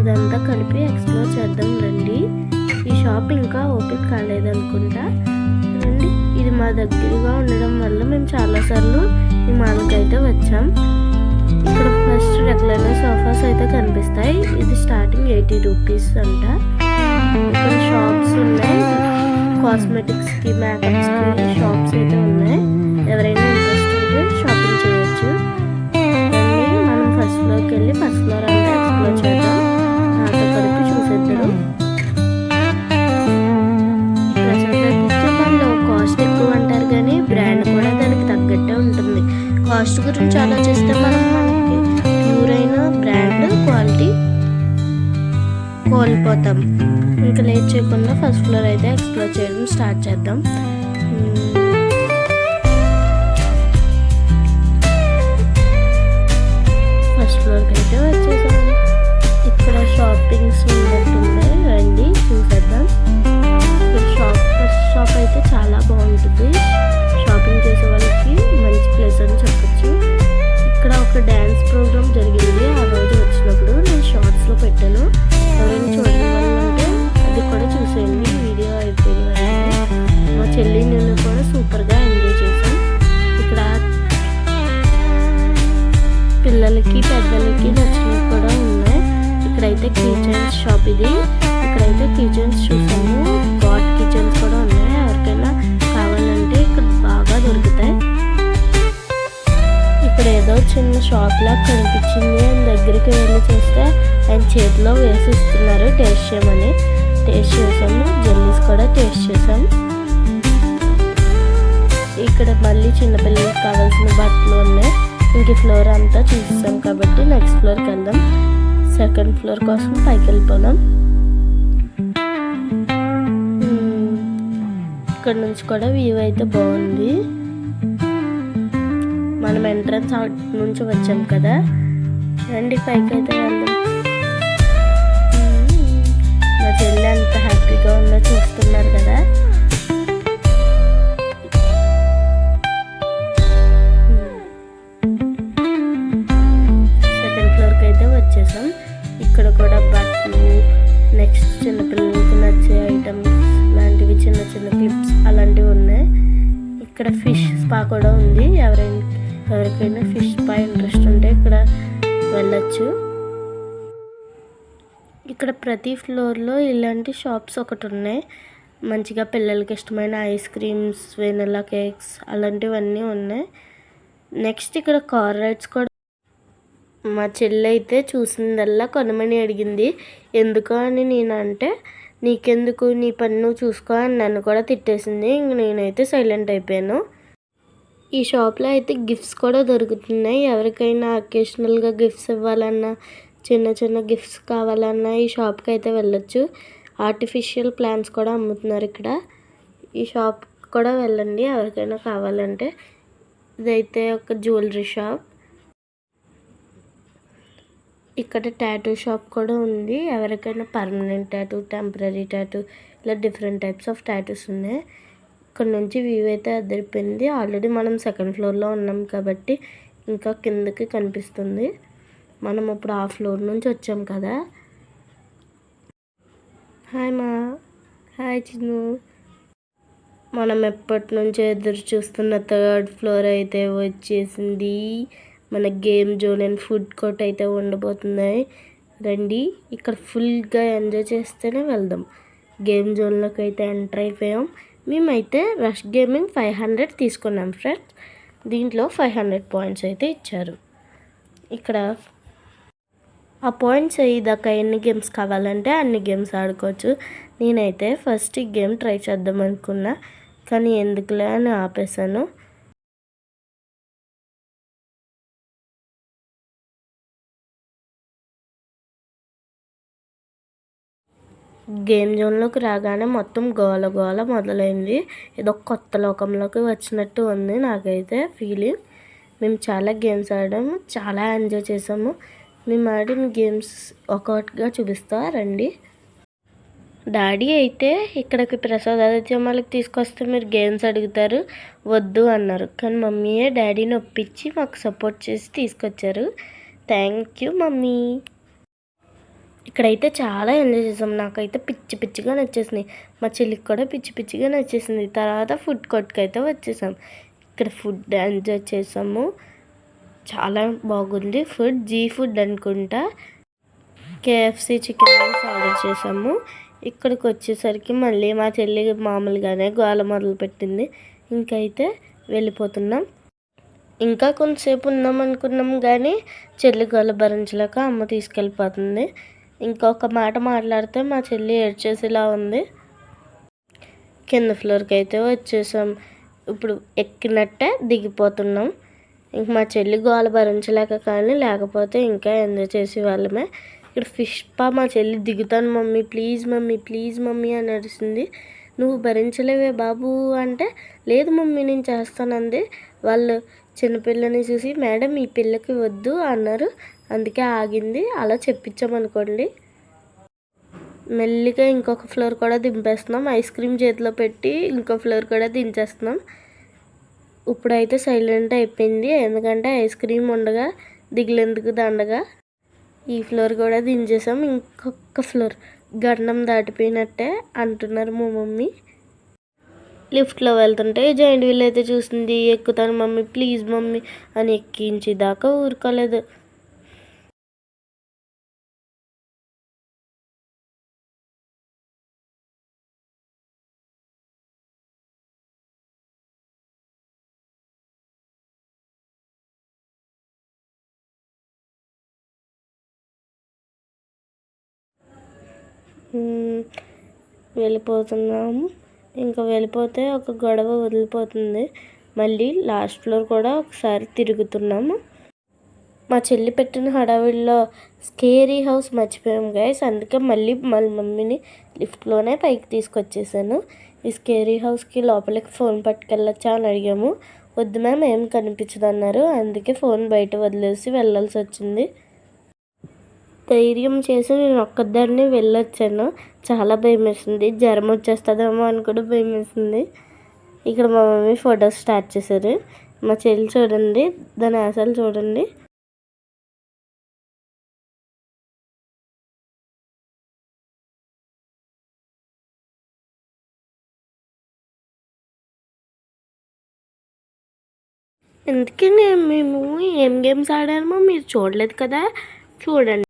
ఇదంతా కలిపి ఎక్స్ప్లోర్ చేద్దాం రండి. ఈ షాప్ ఇంకా ఓపెన్ కాలేదనుకుంటా. రండి, ఇది మా దగ్గరగా ఉండడం వల్ల మేము చాలాసార్లు ఈ మాల్కి అయితే వచ్చాం. ఇక్కడ ఫస్ట్ రెగ్యులర్ సోఫాస్ అయితే కనిపిస్తాయి. ఇది స్టార్టింగ్ 80 రూపీస్ అంట. ఇక్కడ షాప్స్ ఉన్నాయి, కాస్మెటిక్స్కి, మేకప్స్కి షాప్స్ అయితే ఉన్నాయి. ఎవరైనా ఇంట్రెస్ట్ ఉంటే షాపింగ్ చేయొచ్చు. మనం ఫస్ట్ ఫ్లోర్కి వెళ్ళి ఫస్ట్ ఫ్లోర్ అంతా ఎక్స్ప్లోర్ చేద్దాం. నాతో కలిపి చూసేద్దరు. ప్రసాదాలు కాస్ట్ ఎక్కువ అంటారు కానీ బ్రాండ్ కూడా దానికి తగ్గట్టే ఉంటుంది. కాస్ట్ గురించి ఆలోచిస్తే మనకి ప్యూర్ అయిన బ్రాండ్ క్వాలిటీ కోల్పోతాం. ఇంకా లేట్ చేయకుండా ఫస్ట్ ఫ్లోర్ అయితే ఎక్స్ప్లోర్ చేయడం స్టార్ట్ చేద్దాం. ఫస్ట్ ఫ్లోర్కి అయితే వచ్చేసాం. ఇక్కడ షాపింగ్స్ ఉన్నట్టున్నాయి, రండి చూసేద్దాం. ఇక్కడ ఫస్ట్ షాప్ అయితే చాలా బాగుంటుంది. షాపింగ్ చేసే వాళ్ళకి మంచి ప్లేస్ అని చెప్పచ్చు. ఇక్కడ ఒక డ్యాన్స్ ప్రోగ్రామ్ జరిగింది. ఆ రోజు వచ్చినప్పుడు నేను షార్ట్స్లో పెట్టాను. ఎవరైనా చూడడం వల్ల అంటే అది కూడా చూసేయండి. వీడియో అయిపోయిన వెంటనే మా చెల్లి నేను కూడా సూపర్గా ఎంజాయ్ చేశాం. ఇక్కడ పిల్లలకి పెద్దలకి నచ్చినవి కూడా ఉన్నాయి. ఇక్కడైతే కిచెన్స్ షాప్ ఇది. ఇక్కడైతే కిచెన్స్ చూసాము. గాడ్ కిచెన్స్ కూడా ఉన్నాయి. ఎవరికైనా కావాలంటే ఇక్కడ బాగా దొరుకుతాయి. ఇక్కడ ఏదో చిన్న షాప్ లా కనిపించింది. ఆయన దగ్గరికి వెళ్ళి చూస్తే ఆయన చేతిలో వేసి ఇస్తున్నారు టేస్ట్ చేయమని. టేస్ట్ చేసాము. జెల్లీస్ కూడా టేస్ట్ చేసాం. ఇక్కడ మళ్ళీ చిన్నపిల్లలకి కావాల్సిన బట్టలు ఉన్నాయి. ఇంక ఫ్లోర్ అంతా చూసాం కాబట్టి నెక్స్ట్ ఫ్లోర్కి వెళ్దాం. సెకండ్ ఫ్లోర్ కోసం పైకి వెళ్ళిపోదాం. ఇక్కడ నుంచి కూడా వ్యూ అయితే బాగుంది. మనం ఎంట్రన్స్ అవుట్ నుంచి వచ్చాం కదా, రండి పైకి అయితే వెళ్దాం. మా చెల్లి అంత హ్యాపీగా ఉందో చూస్తున్నారు కదా. సెకండ్ ఫ్లోర్కి అయితే వచ్చేసాం. ఇక్కడ కూడా బట్టలు, నెక్స్ట్ చిన్నపిల్లలకి నచ్చే ఐటమ్స్ లాంటివి, చిన్న చిన్న క్లిప్స్ అలాంటివి ఉన్నాయి. ఇక్కడ ఫిష్ స్పా కూడా ఉంది. ఎవరికైనా ఫిష్ స్పా ఇంట్రెస్ట్ ఉంటే ఇక్కడ వెళ్ళచ్చు. ఇక్కడ ప్రతి ఫ్లోర్లో ఇలాంటి షాప్స్ ఒకటి ఉన్నాయి. మంచిగా పిల్లలకి ఇష్టమైన ఐస్ క్రీమ్స్, వెనిలా కేక్స్ అలాంటివన్నీ ఉన్నాయి. నెక్స్ట్ ఇక్కడ కార్ రైడ్స్ కూడా. మా చెల్లి అయితే చూసిందల్లా కొనమని అడిగింది. ఎందుకు అని నేను అంటే, నీకెందుకు, నీ పని నువ్వు చూసుకో అని నన్ను కూడా తిట్టేసింది. ఇంక నేనైతే సైలెంట్ అయిపోయాను. ఈ షాప్లో అయితే గిఫ్ట్స్ కూడా దొరుకుతున్నాయి. ఎవరికైనా అకేషనల్గా గిఫ్ట్స్ ఇవ్వాలన్నా, చిన్న చిన్న గిఫ్ట్స్ కావాలన్నా ఈ షాప్కి అయితే వెళ్ళొచ్చు. ఆర్టిఫిషియల్ ప్లాంట్స్ కూడా అమ్ముతున్నారు ఇక్కడ. ఈ షాప్ కూడా వెళ్ళండి ఎవరికైనా కావాలంటే. ఇదైతే ఒక జ్యువెలరీ షాప్. ఇక్కడ టాటూ షాప్ కూడా ఉంది. ఎవరికైనా పర్మనెంట్ టాటూ, టెంపరీ టాటూ ఇలా డిఫరెంట్ టైప్స్ ఆఫ్ టాటూస్ ఉన్నాయి. ఇక్కడ నుంచి వ్యూ అయితే అదిరిపోయింది. ఆల్రెడీ మనం సెకండ్ ఫ్లోర్లో ఉన్నాం కాబట్టి ఇంకా కిందకి కనిపిస్తుంది. మనం ఇప్పుడు ఆ ఫ్లోర్ నుంచి వచ్చాం కదా. హాయ్ మా, హాయ్ చిన్ను. మనం ఎప్పటి నుంచో ఎదురు చూస్తున్న థర్డ్ ఫ్లోర్ అయితే వచ్చేసింది. మన game zone and food court అయితే ఉండబోతున్నాయి. రండి, ఇక్కడ ఫుల్గా ఎంజాయ్ చేస్తేనే వెళ్దాం. గేమ్ జోన్లోకి అయితే ఎంటర్ అయిపోయాం. మేమైతే రష్ గేమింగ్ 500 తీసుకున్నాం ఫ్రెండ్స్. దీంట్లో 500 పాయింట్స్ అయితే ఇచ్చారు. ఇక్కడ ఆ పాయింట్స్ అయ్యేదాకా ఎన్ని గేమ్స్ కావాలంటే అన్ని గేమ్స్ ఆడుకోవచ్చు. నేనైతే ఫస్ట్ ఈ గేమ్ ట్రై చేద్దాం అనుకున్నా, కానీ ఎందుకులే అని ఆపేసాను. గేమ్ జోన్లోకి రాగానే మొత్తం గోల గోల మొదలైంది. ఏదో కొత్త లోకంలోకి వచ్చినట్టు ఉంది నాకైతే ఫీలింగ్. మేము చాలా గేమ్స్ ఆడాము, చాలా ఎంజాయ్ చేసాము. మేము ఆడిన గేమ్స్ ఒక్కొక్కటిగా చూపిస్తా రండి. డాడీ అయితే ఇక్కడికి ప్రసాదాదిత్యమాలకి తీసుకొస్తే మీరు గేమ్స్ అడుగుతారు వద్దు అన్నారు. కానీ మమ్మీయే డాడీని ఒప్పించి మాకు సపోర్ట్ చేసి తీసుకొచ్చారు. Thank you mummy. ఇక్కడైతే చాలా ఎంజాయ్ చేసాం. నాకైతే పిచ్చి పిచ్చిగా నచ్చేసినాయి. మా చెల్లికి కూడా పిచ్చి పిచ్చిగా నచ్చేసింది. తర్వాత ఫుడ్ కోర్ట్కి అయితే వచ్చేసాం. ఇక్కడ ఫుడ్ ఎంజాయ్ చేసాము. చాలా బాగుంది ఫుడ్. ఫుడ్ అనుకుంటా. కేఎఫ్సి చికెన్ రైస్ ఆర్డర్ చేసాము. ఇక్కడికి వచ్చేసరికి మళ్ళీ మా చెల్లి మామూలుగానే గోల మొదలుపెట్టింది. ఇంకైతే వెళ్ళిపోతున్నాం. ఇంకా కొంతసేపు ఉందాం అనుకున్నాం కానీ చెల్లి గోల భరించలేక అమ్మ తీసుకెళ్ళిపోతుంది. ఇంకొక మాట మాట్లాడితే మా చెల్లి ఏడ్చేసేలా ఉంది. కింద ఫ్లోర్కి అయితే వచ్చేసాం. ఇప్పుడు ఎక్కినట్టే దిగిపోతున్నాం. ఇంక మా చెల్లి గోల భరించలేక, కానీ లేకపోతే ఇంకా ఎంజాయ్ చేసే వాళ్ళమే. ఇక్కడ ఫిష్ మా చెల్లి దిగుతాను mummy please mummy please mummy అని అరిసింది. నువ్వు భరించలేవే బాబు అంటే, లేదు మమ్మీ నేను చేస్తానంది. వాళ్ళు చిన్నపిల్లని చూసి మేడం ఈ పిల్లకి వద్దు అన్నారు. అందుకే ఆగింది. అలా చెప్పించామనుకోండి. మెల్లిగా ఇంకొక ఫ్లోర్ కూడా దింపేస్తున్నాం. ఐస్ క్రీమ్ చేతిలో పెట్టి ఇంకో ఫ్లోర్ కూడా దించేస్తున్నాం. ఇప్పుడైతే సైలెంట్ అయిపోయింది. ఎందుకంటే ఐస్ క్రీమ్ ఉండగా దిగులేందుకు దండగా. ఈ ఫ్లోర్ కూడా దించేసాం. ఇంకొక ఫ్లోర్ గండం దాటిపోయినట్టే అంటున్నారు మా మమ్మీ. లిఫ్ట్లో వెళ్తుంటే జాయింట్ వీల్ అయితే చూసింది. ఎక్కుతాను మమ్మీ ప్లీజ్ మమ్మీ అని ఎక్కించి దాకా ఊరుకోలేదు. వెళ్ళిపోతున్నాము. ఇంకా వెళ్ళిపోతే ఒక గొడవ వదిలిపోతుంది. మళ్ళీ లాస్ట్ ఫ్లోర్ కూడా ఒకసారి తిరుగుతున్నాము. మా చెల్లి పెట్టిన హడావిడిలో స్కేరీ హౌస్ మర్చిపోయాం గైస్. అందుకే మళ్ళీ మమ్మీని లిఫ్ట్లోనే పైకి తీసుకొచ్చేసాను. ఈ స్కేరీ హౌస్కి లోపలికి ఫోన్ పట్టుకెళ్ళొచ్చా అని అడిగాము. వద్దు మ్యామ్ ఏం కనిపించదు అన్నారు. అందుకే ఫోన్ బయట వదిలేసి వెళ్ళాల్సి వచ్చింది. ధైర్యం చేసి నేను ఒక్కదాన్ని వెళ్ళొచ్చాను. చాలా భయం వేసింది. జ్వరం వచ్చేస్తుందేమో అని కూడా భయం వేసింది. ఇక్కడ మా మమ్మీ ఫొటోస్ స్టార్ట్ చేశారు. మా చెల్లి చూడండి, దాని ఆశలు చూడండి. ఎందుకని మేము ఏం గేమ్స్ ఆడామో మీరు చూడలేదు కదా, చూడండి.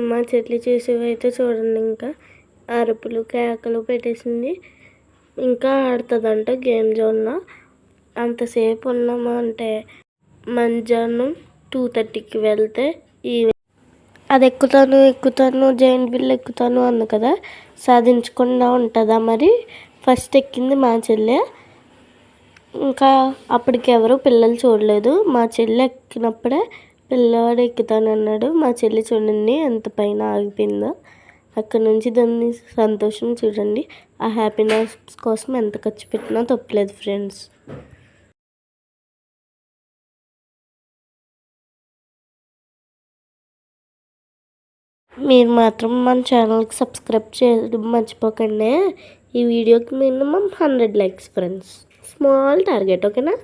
మా చెల్లి చేసేవి అయితే చూడండి, ఇంకా అరుపులు కేకలు పెట్టేసింది. ఇంకా ఆడుతుందంట గేమ్ జోన్లో. అంతసేపు ఉన్నామా అంటే మధ్యాహ్నం 2:30కి వెళ్తే అది ఎక్కుతాను జైంట్ వీల్ ఎక్కుతాను అంది కదా, సాధించకుండా ఉంటుందా మరి. ఫస్ట్ ఎక్కింది మా చెల్లె. ఇంకా అప్పటికి ఎవరు పిల్లలు చూడలేదు. మా చెల్లి ఎక్కినప్పుడే పిల్లవాడు ఎక్కుతానన్నాడు. మా చెల్లి చూడండి ఎంత పైన ఆగిపోయిందో. అక్కడ నుంచి దాన్ని సంతోషం చూడండి. ఆ హ్యాపీనెస్ కోసం ఎంత ఖర్చు పెట్టినా తప్పలేదు ఫ్రెండ్స్. మీరు మాత్రం మన ఛానల్కి సబ్స్క్రైబ్ చేయడం మర్చిపోకండి. ఈ వీడియోకి minimum 100 likes friends. Small target, ఓకేనా.